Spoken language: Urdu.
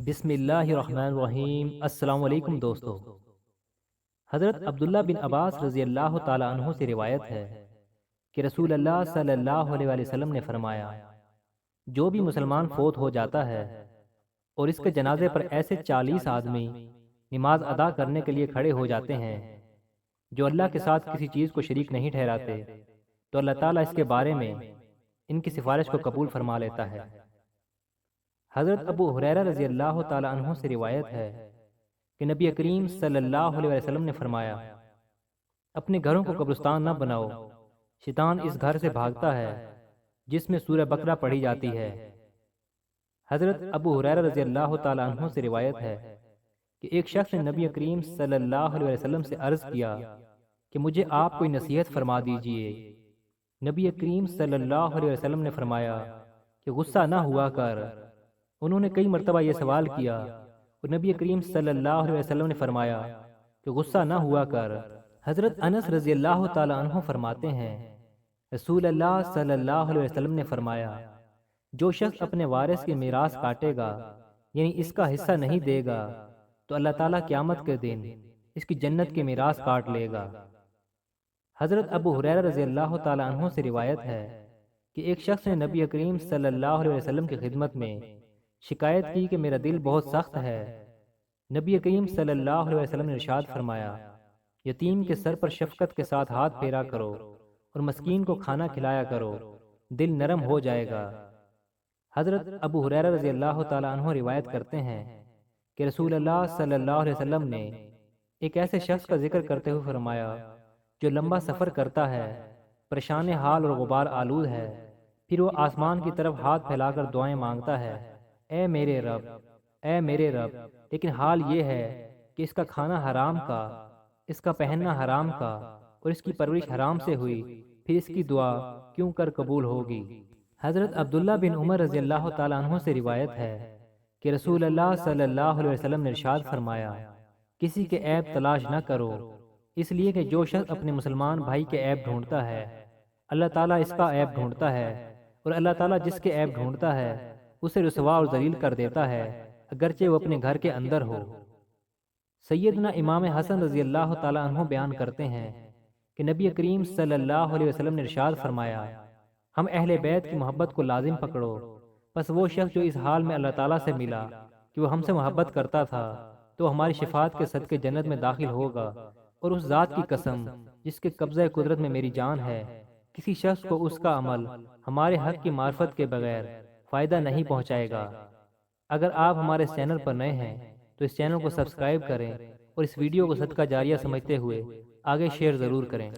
بسم اللہ الرحمن الرحیم۔ السلام علیکم دوستو۔ حضرت عبداللہ بن عباس رضی اللہ تعالی عنہ سے روایت ہے کہ رسول اللہ صلی اللہ علیہ وآلہ وسلم نے فرمایا، جو بھی مسلمان فوت ہو جاتا ہے اور اس کے جنازے پر ایسے 40 آدمی نماز ادا کرنے کے لیے کھڑے ہو جاتے ہیں جو اللہ کے ساتھ کسی چیز کو شریک نہیں ٹھہراتے، تو اللہ تعالیٰ اس کے بارے میں ان کی سفارش کو قبول فرما لیتا ہے۔ حضرت ابو ہریرہ رضی اللہ تعالی عنہ سے روایت ہے کہ نبی کریم صلی اللہ علیہ وسلم نے فرمایا، اپنے گھروں کو قبرستان نہ بناؤ، شیطان اس گھر سے بھاگتا ہے جس میں سورہ بقرہ پڑھی جاتی ہے۔ حضرت ابو ہریرہ رضی اللہ تعالی عنہ سے روایت ہے کہ ایک شخص نے نبی کریم صلی اللہ علیہ وسلم سے عرض کیا کہ مجھے آپ کوئی نصیحت فرما دیجئے۔ نبی کریم صلی اللہ علیہ وسلم نے فرمایا کہ غصہ نہ ہوا کر۔ انہوں نے کئی مرتبہ یہ سوال کیا اور نبی کریم صلی اللہ علیہ وسلم نے فرمایا کہ غصہ نہ ہوا کر۔ حضرت انس رضی اللہ تعالی عنہ فرماتے ہیں، رسول اللہ صلی اللہ علیہ وسلم نے فرمایا، جو شخص اپنے وارث کی میراث کاٹے گا، یعنی اس کا حصہ نہیں دے گا، تو اللہ تعالیٰ قیامت کے دن اس کی جنت کی میراث کاٹ لے گا۔ حضرت ابو ہریرہ رضی اللہ تعالی عنہ سے روایت ہے کہ ایک شخص نے نبی کریم صلی اللہ علیہ وسلم کی خدمت میں شکایت کی کہ میرا دل بہت سخت ہے۔ نبی کریم صلی اللہ علیہ وسلم نے ارشاد فرمایا، یتیم کے سر پر شفقت کے ساتھ ہاتھ پھیرا کرو اور مسکین کو کھانا کھلایا کرو، دل نرم ہو جائے گا۔ حضرت ابو ہریرہ رضی اللہ تعالی عنہ روایت کرتے ہیں کہ رسول اللہ صلی اللہ علیہ وسلم نے ایک ایسے شخص کا ذکر کرتے ہوئے فرمایا جو لمبا سفر کرتا ہے، پریشان حال اور غبار آلود ہے، پھر وہ آسمان کی طرف ہاتھ پھیلا کر دعائیں مانگتا ہے، اے میرے رب، اے میرے رب، لیکن حال یہ ہے کہ اس کا کھانا حرام کا، اس کا پہننا حرام کا اور اس کی پرورش حرام سے ہوئی، پھر اس کی دعا کیوں کر قبول ہوگی۔ حضرت عبداللہ بن عمر رضی اللہ تعالیٰ عنہ سے روایت ہے کہ رسول اللہ صلی اللہ علیہ وسلم نے ارشاد فرمایا، کسی کے عیب تلاش نہ کرو، اس لیے کہ جو شخص اپنے مسلمان بھائی کے عیب ڈھونڈتا ہے، اللہ تعالیٰ اس کا عیب ڈھونڈتا ہے، اور اللہ تعالیٰ جس کے عیب ڈھونڈتا ہے اسے رسوا اور ذلیل کر دیتا ہے، اگرچہ وہ اپنے گھر کے اندر ہو۔ سیدنا امام حسن رضی اللہ تعالیٰ عنہ بیان کرتے ہیں کہ نبی کریم صلی اللہ علیہ وسلم نے ارشاد فرمایا، ہم اہل بیت کی محبت کو لازم پکڑو، پس وہ شخص جو اس حال میں اللہ تعالیٰ سے ملا کہ وہ ہم سے محبت کرتا تھا تو ہماری شفاعت کے صدقے جنت میں داخل ہوگا، اور اس ذات کی قسم جس کے قبضہ قدرت میں میری جان ہے، کسی شخص کو اس کا عمل ہمارے حق کی معرفت کے بغیر فائدہ نہیں پہنچائے گا۔ اگر آپ ہمارے اس چینل پر نئے ہیں تو اس چینل کو سبسکرائب کریں اور اس ویڈیو کو صدقہ جاریہ سمجھتے ہوئے آگے شیئر ضرور کریں۔